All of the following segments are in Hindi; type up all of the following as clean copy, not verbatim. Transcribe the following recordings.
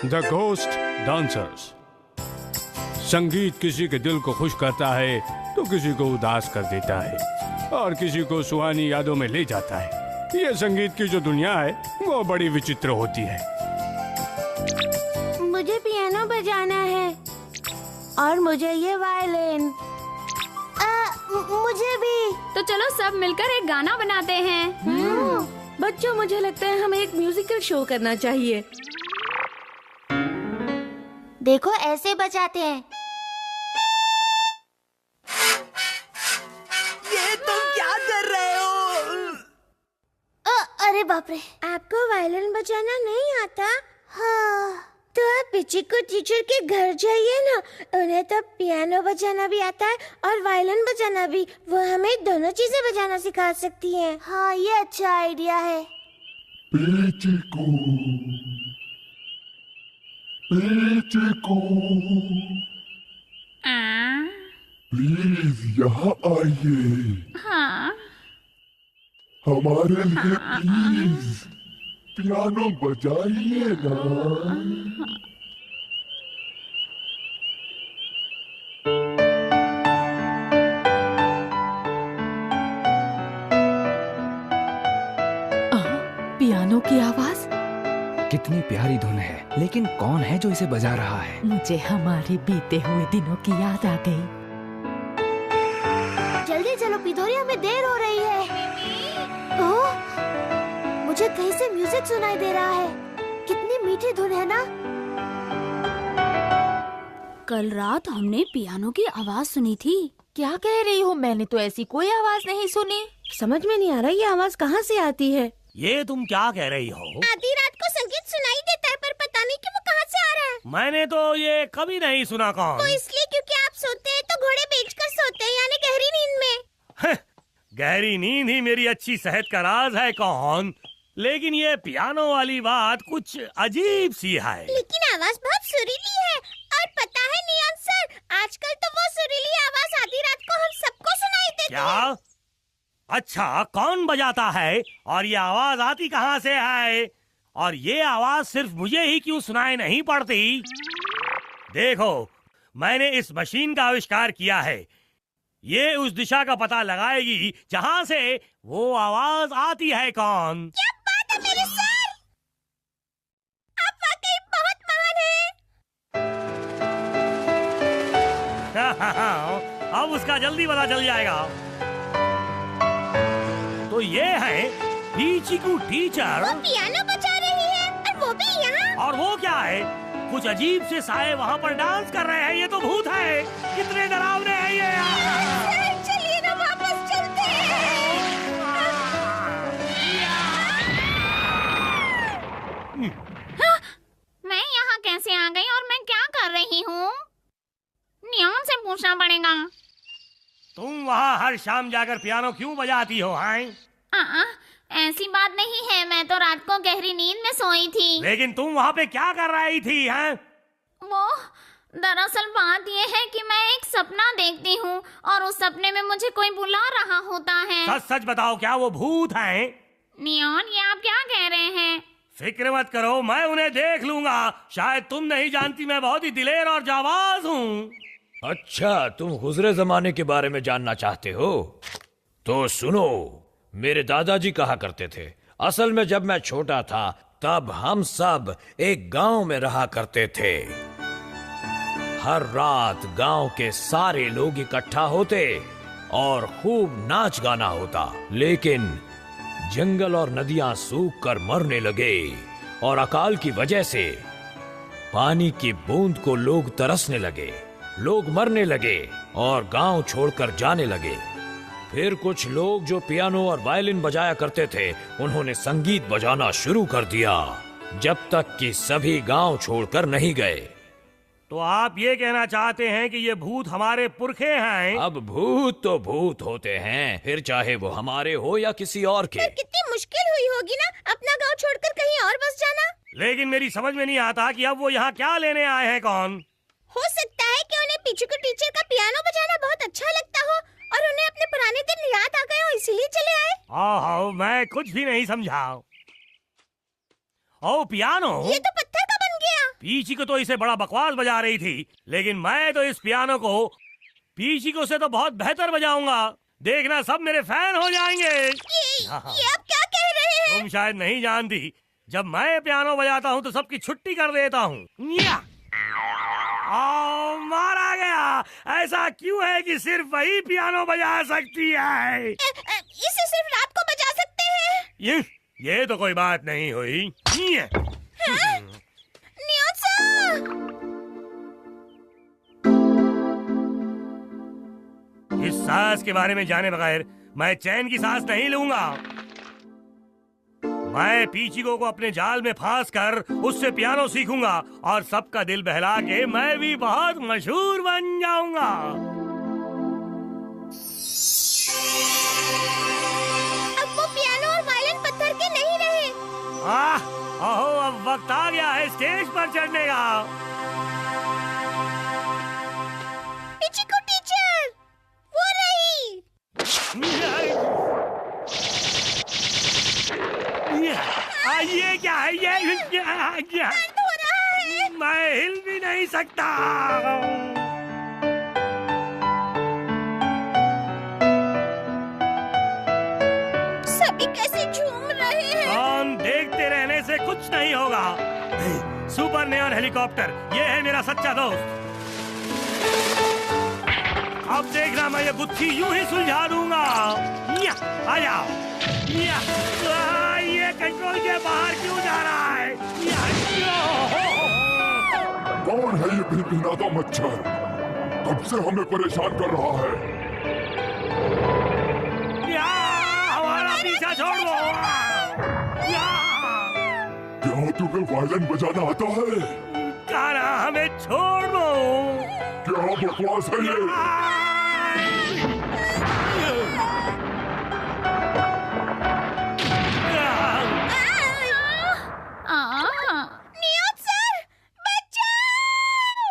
The ghost dancers. संगीत किसी के दिल को खुश करता है तो किसी को उदास कर देता है और किसी को सुहानी यादों में ले जाता है। ये संगीत की जो दुनिया है वो बड़ी विचित्र होती है। मुझे पियानो बजाना है और मुझे ये वायलिन। मुझे भी। तो चलो सब मिलकर एक गाना बनाते हैं। बच्चों, मुझे लगता है हमें एक म्यूजिकल शो करना चाहिए। देखो ऐसे बजाते हैं। ये तुम क्या कर रहे हो? अरे बाप रे, आपको वायलिन बजाना नहीं आता? हाँ, तो आप पिची को टीचर के घर जाइए ना, उन्हें तो पियानो बजाना भी आता है और वायलिन बजाना भी। वो हमें दोनों चीजें बजाना सिखा सकती हैं। हाँ, ये अच्छा आइडिया है। पिची को प्लीज यहाँ आइए। हाँ। हमारे लिए प्लीज पियानो बजाइए ना। पियानो की आवाज। कितनी प्यारी धुन है, लेकिन कौन है जो इसे बजा रहा है? मुझे हमारे बीते हुए दिनों की याद आ गई। जल्दी चलो पिदोरी, हमें देर हो रही है। ओह, मुझे कहीं से म्यूजिक सुनाई दे रहा है। कितनी मीठी धुन है ना। कल रात हमने पियानो की आवाज सुनी थी। क्या कह रही हो? मैंने तो ऐसी कोई आवाज नहीं सुनी। समझ में नहीं आ रहा ये आवाज कहाँ से आती है। ये तुम क्या कह रही हो? आधी रात को संगीत सुनाई देता है, पर पता नहीं कि वो कहाँ से आ रहा है। मैंने तो ये कभी नहीं सुना। कौन? वो इसलिए क्योंकि आप सोते हैं तो घोड़े बेचकर सोते हैं, यानी गहरी नींद में। गहरी नींद ही मेरी अच्छी सेहत का राज है। कौन? लेकिन ये पियानो वाली बात कुछ अजीब सी है। लेकिन आवाज बहुत सुरीली है। और पता है नियॉन सर, आजकल तो वो सुरीली आवाज आधी रात को हम सबको सुनाई देती है। क्या? अच्छा, कौन बजाता है और ये आवाज आती कहाँ से है? और ये आवाज सिर्फ मुझे ही क्यों सुनाई नहीं पड़ती? देखो, मैंने इस मशीन का आविष्कार किया है। ये उस दिशा का पता लगाएगी जहाँ से वो आवाज आती है। कौन? क्या बात है मेरे सर, आप वाकई बहुत महान हैं। अब उसका जल्दी पता चल जाएगा। तो ये है पीचिकू टीचर। वो पियानो बजा रही है और वो भी यहाँ। और वो क्या है? कुछ अजीब से साए वहाँ पर डांस कर रहे हैं। ये तो भूत है। कितने डरावने हैं ये। चलिए ना वापस चलते हैं। मैं यहाँ कैसे आ गई और मैं क्या कर रही हूँ? नियॉन से पूछना पड़ेगा। तुम वहाँ हर शाम जाकर पियानो क्यों बजाती हो? ऐसी बात नहीं है, मैं तो रात को गहरी नींद में सोई थी। लेकिन तुम वहाँ पे क्या कर रही थी? हैं? वो दरअसल बात ये है कि मैं एक सपना देखती हूँ और उस सपने में मुझे कोई बुला रहा होता है। सच सच बताओ, क्या वो भूत हैं? नियॉन, ये आप क्या कह रहे हैं? फिक्र मत करो, मैं उन्हें देख लूंगा। शायद तुम नहीं जानती, मैं बहुत ही दिलेर और जाबाज हूँ। अच्छा, तुम गुज़रे जमाने के बारे में जानना चाहते हो? तो सुनो, मेरे दादाजी कहा करते थे, असल में जब मैं छोटा था तब हम सब एक गांव में रहा करते थे। हर रात गांव के सारे लोग इकट्ठा होते और खूब नाच गाना होता। लेकिन जंगल और नदियां सूख कर मरने लगे और अकाल की वजह से पानी की बूंद को लोग तरसने लगे। लोग मरने लगे और गांव छोड़कर जाने लगे। फिर कुछ लोग जो पियानो और वायलिन बजाया करते थे, उन्होंने संगीत बजाना शुरू कर दिया, जब तक कि सभी गांव छोड़कर नहीं गए। तो आप ये कहना चाहते हैं कि ये भूत हमारे पुरखे हैं? अब भूत तो भूत होते हैं, फिर चाहे वो हमारे हो या किसी और के। पर कितनी मुश्किल हुई होगी ना अपना गांव छोड़कर कहीं और बस जाना। लेकिन मेरी समझ में नहीं आता कि अब वो यहाँ क्या लेने आए हैं। कौन? हो सकता है कि उन्हें पिचुकू टीचर का पियानो बजाना बहुत अच्छा लगता हो और उन्हें अपने पुराने दिन याद आ गए हो, इसीलिए चले आए। हाँ, मैं कुछ भी नहीं समझा। ओ पियानो, ये तो पत्थर का बन गया। पीची को तो इसे बड़ा बकवास बजा रही थी, लेकिन मैं तो इस पियानो को पीची को से तो बहुत बेहतर बजाऊंगा। देखना सब मेरे फैन हो जाएंगे। ये आप क्या कह रहे हैं? तुम शायद नहीं जानती, जब मैं पियानो बजाता हूँ तो सबकी छुट्टी कर देता हूँ। मारा गया। ऐसा क्यों है कि सिर्फ वही पियानो बजा सकती है? इसे सिर्फ रात को बजा सकते हैं। ये तो कोई बात नहीं हुई। न्योत्सा! इस सांस के बारे में जाने बगैर मैं चैन की सांस नहीं लूंगा। मैं पीचिको को अपने जाल में फांस कर उससे पियानो सीखूंगा और सबका दिल बहला के मैं भी बहुत मशहूर बन जाऊंगा। अब वो पियानो और वायलिन पत्थर के नहीं रहे। ओहो, अब वक्त आ गया है स्टेज पर चढ़ने का। पिचिको टीचर, वो रही। ये क्या है? ये हो रहा है। मैं हिल भी नहीं सकता। सभी कैसे झूम रहे हैं। देखते रहने से कुछ नहीं होगा। सुपर नेऑन हेलीकॉप्टर, ये है मेरा सच्चा दोस्त। अब देखना मैं ये गुत्थी यूं ही सुलझा दूंगा। आ जाओ। ये कंट्रोल के बाहर क्यों जा रहा है? कौन है ये भिनभिनाता मच्छर? कब से हमें परेशान कर रहा है? हमारा पीछा छोड़ दो। क्या तुम्हें वायलिन बजाना आता है? काना हमें छोड़ दो। क्या बकवास है ये? नियत सर, बचाओ!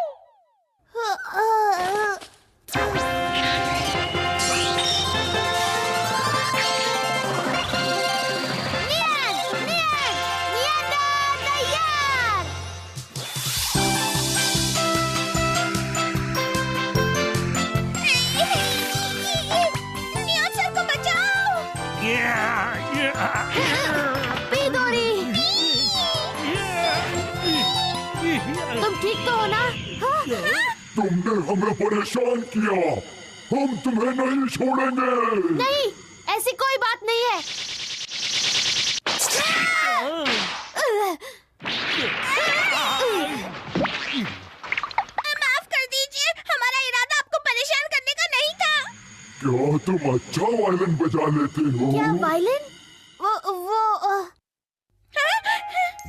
नियत सर को बचाओ! तुम ठीक तो हो ना? तुमने हमें परेशान किया। हम तुम्हें नहीं छोड़ेंगे। नहीं, ऐसी कोई बात नहीं है। माफ कर दीजिए, हमारा इरादा आपको परेशान करने का नहीं था। क्या तुम अच्छा वायलिन बजा लेते हो? क्या वायलिन? वो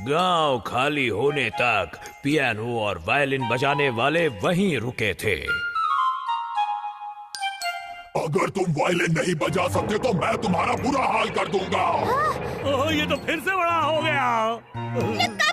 गांव खाली होने तक पियानो और वायलिन बजाने वाले वहीं रुके थे। अगर तुम वायलिन नहीं बजा सकते तो मैं तुम्हारा बुरा हाल कर दूंगा। ओह, ये तो फिर से बड़ा हो गया। लगा